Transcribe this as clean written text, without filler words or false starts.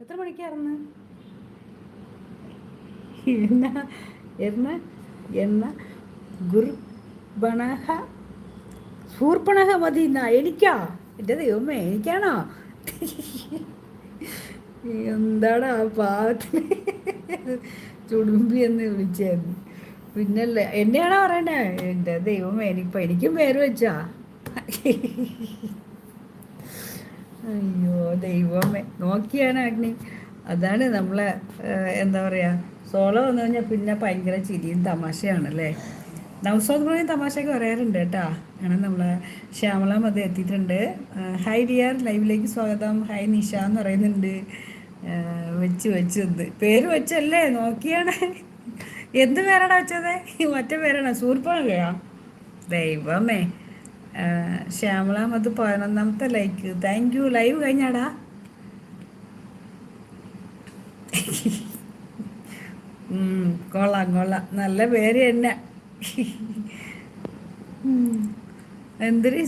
എത്ര മണിക്കായിരുന്നു? എന്ന എന്ന എന്ന ഗുർബണഹ ശൂർപ്പണഹ മതി എന്നാ എനിക്കാ? എൻ്റെ ദൈവമേ, എനിക്കാണോ? എന്താണ് ആ പാവത്തിന് ചുടുമ്പി എന്ന് വിളിച്ചായിരുന്നു. പിന്നല്ലേ എന്നെയാണോ പറയണേ? എൻ്റെ ദൈവമേ, എനിക്കും പേര് വെച്ചാ? അയ്യോ ദൈവമേ, നോക്കിയാണ് അഗ്നി. അതാണ് നമ്മളെ എന്താ പറയുക, സോളോ വന്നു കഴിഞ്ഞാൽ പിന്നെ ഭയങ്കര ചിരിയും തമാശയാണല്ലേ. നവസോദ്രയും തമാശയൊക്കെ പറയാറുണ്ട് കേട്ടാ. അങ്ങനെ നമ്മളെ ശ്യാമള മതി എത്തിയിട്ടുണ്ട്. ഹായ് ഡിയർ, ലൈവിലേക്ക് സ്വാഗതം. ഹായ് നിഷ എന്ന് പറയുന്നുണ്ട്. വെച്ചത് പേര് വെച്ചല്ലേ, നോക്കിയാണ്. എന്ത് പേരാടാ വെച്ചത്? മറ്റേ പേരാണോ? സൂർപ്പണല്ലയാ? ദൈവമേ. ശ്യാമള മത് 11ാമത്തെ ലൈക്ക്. Thank you. ലൈവ് കഴിഞ്ഞാടാ? കൊള്ളാം കൊള്ളാം, നല്ല പേര് തന്നെ. എന്തൊരു